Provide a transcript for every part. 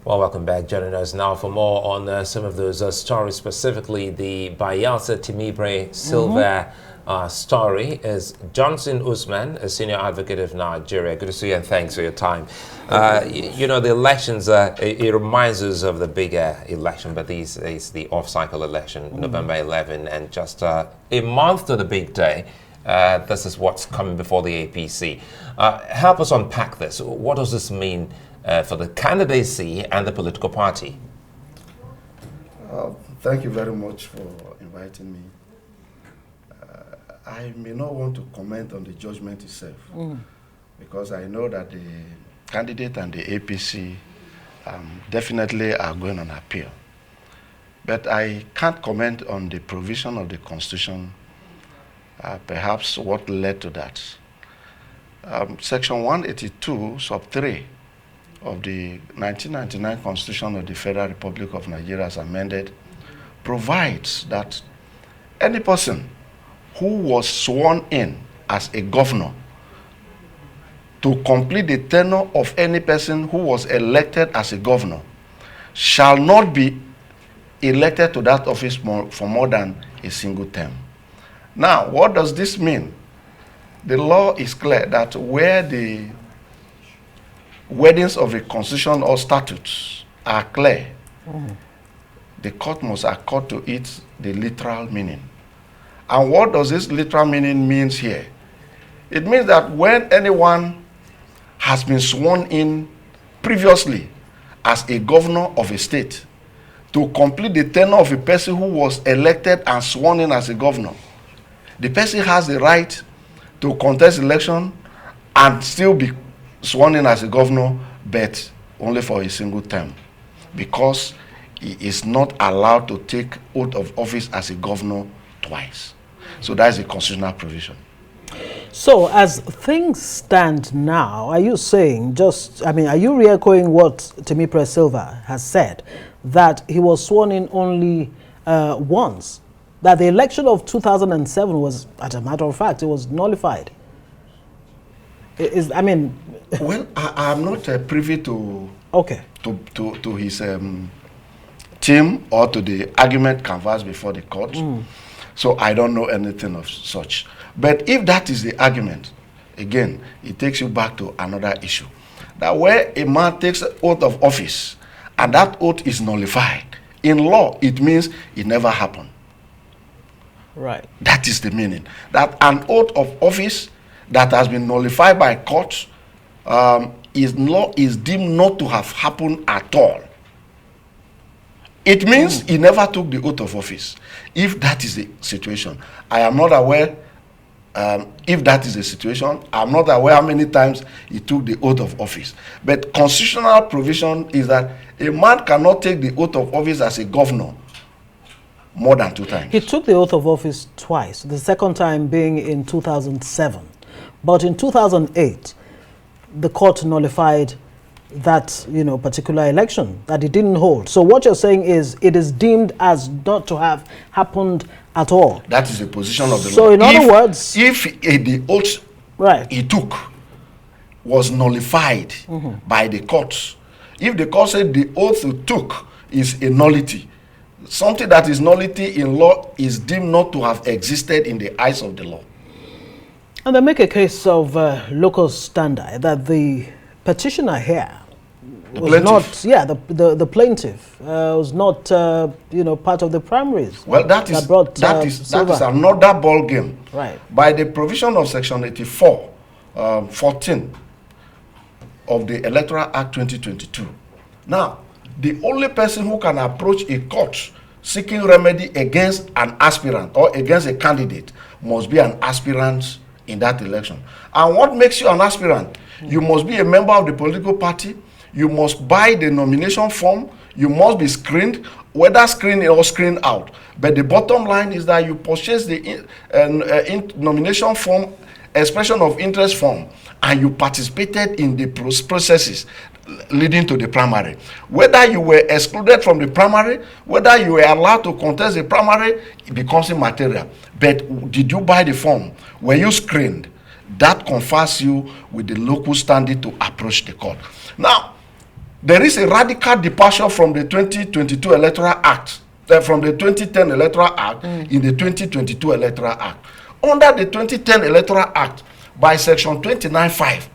Well, welcome back. Joining us now for more on some of those stories, specifically the Bayelsa Timibre Silva story, is Johnson Usman, a senior advocate of Nigeria. Good to see you and thanks for your time. You know, the elections, it reminds us of the bigger election, but this is the off-cycle election, November 11, and just a month to the big day. This is what's coming before the APC. Help us unpack this. What does this mean for the candidacy and the political party? Thank you very much for inviting me. I may not want to comment on the judgment itself because I know that the candidate and the APC definitely are going on appeal. But I can't comment on the provision of the Constitution, perhaps what led to that. Section 182, sub 3 of the 1999 Constitution of the Federal Republic of Nigeria as amended provides that any person who was sworn in as a governor to complete the tenure of any person who was elected as a governor shall not be elected to that office for more than a single term. Now, what does this mean? The law is clear that where the wordings of a constitution or statutes are clear, the court must accord to it the literal meaning. And what does this literal meaning mean here? It means that when anyone has been sworn in previously as a governor of a state to complete the tenure of a person who was elected and sworn in as a governor, the person has the right to contest election and still be sworn in as a governor, but only for a single term, because he is not allowed to take oath of office as a governor twice. So that is a constitutional provision. So as things stand now, are you saying are you re-echoing what Timibre Silva has said, that he was sworn in only once? That the election of 2007 was, as a matter of fact, it was nullified? Well, I'm not privy to his team or to the argument canvassed before the court. So I don't know anything of such. But if that is the argument, again, it takes you back to another issue. That where a man takes an oath of office and that oath is nullified, in law, it means it never happened. Right. That is the meaning. That an oath of office that has been nullified by court is deemed not to have happened at all. It means he never took the oath of office. If that is the situation, I am not aware. If that is the situation, I'm not aware how many times he took the oath of office. But constitutional provision is that a man cannot take the oath of office as a governor more than 2 times. He took the oath of office twice, the second time being in 2007. But in 2008, the court nullified that particular election that it didn't hold. So what you're saying is it is deemed as not to have happened at all. That is the position of the law. So in other words, if the oath he took was nullified by the courts, if the court said the oath he took is a nullity, something that is nullity in law is deemed not to have existed in the eyes of the law. And they make a case of local standard that the petitioner here was not, the plaintiff was not, part of the primaries. Well, that is another ball game. Right. By the provision of Section 84, 14 of the Electoral Act 2022. Now, the only person who can approach a court seeking remedy against an aspirant or against a candidate must be an aspirant in that election. And what makes you an aspirant? You must be a member of the political party. You must buy the nomination form. You must be screened, whether screened or screened out. But the bottom line is that you purchase the nomination form, expression of interest form, and you participated in the processes leading to the primary. Whether you were excluded from the primary, whether you were allowed to contest the primary, it becomes immaterial. But did you buy the form? Were you screened? That confers you with the local standing to approach the court. Now, there is a radical departure from the 2022 Electoral Act, from the 2010 Electoral Act in the 2022 Electoral Act. Under the 2010 Electoral Act, by section 29(5),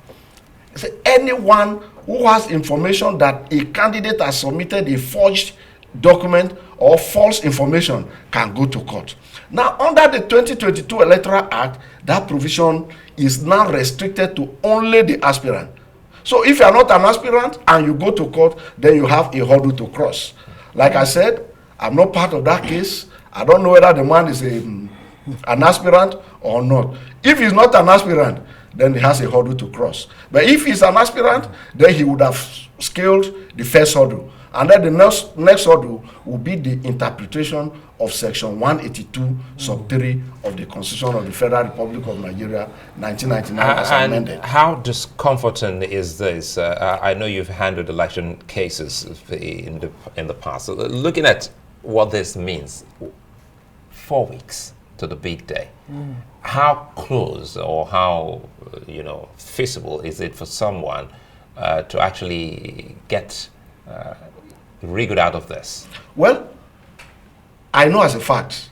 anyone who has information that a candidate has submitted a forged document or false information can go to court. Now, under the 2022 Electoral Act, that provision is now restricted to only the aspirant. So if you are not an aspirant and you go to court, then you have a hurdle to cross. Like I said, I'm not part of that case. I don't know whether the man is an aspirant or not. If he's not an aspirant, then he has a hurdle to cross. But if he's an aspirant, then he would have scaled the first hurdle. And then the next hurdle will be the interpretation of Section 182, sub 3 of the Constitution of the Federal Republic of Nigeria, 1999, as amended. How discomforting is this? I know you've handled election cases in the past. Looking at what this means, 4 weeks to the big day. How close or how feasible is it for someone to actually get wriggled out of this? Well, I know as a fact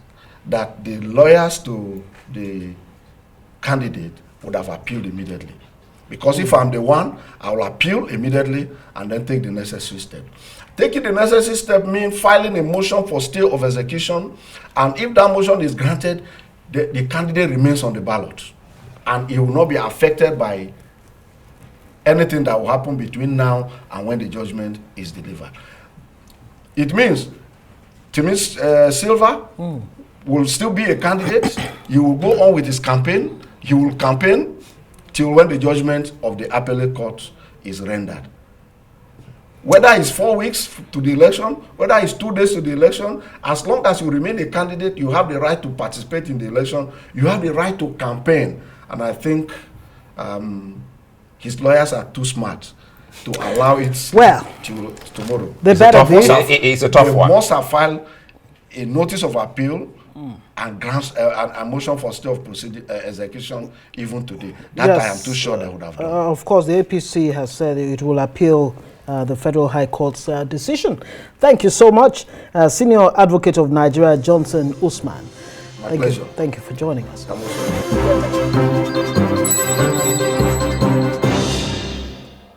that the lawyers to the candidate would have appealed immediately. Because if I'm the one, I will appeal immediately and then take the necessary step. Taking the necessary step means filing a motion for stay of execution, and if that motion is granted, the candidate remains on the ballot, and he will not be affected by anything that will happen between now and when the judgment is delivered. It means Timi Silva will still be a candidate. He will go on with his campaign. He will campaign till when the judgment of the appellate court is rendered. Whether it's 4 weeks to the election, whether it's 2 days to the election, as long as you remain a candidate, you have the right to participate in the election. You have the right to campaign. And I think his lawyers are too smart to allow it to tomorrow. They better be. It's a tough one. They must have filed a notice of appeal and grants a motion for stay of procedure execution even today. That I am too sure they would have done. Of course, the APC has said it will appeal the Federal High Court's decision. Thank you so much, Senior Advocate of Nigeria, Johnson Usman. My pleasure. Thank you for joining us.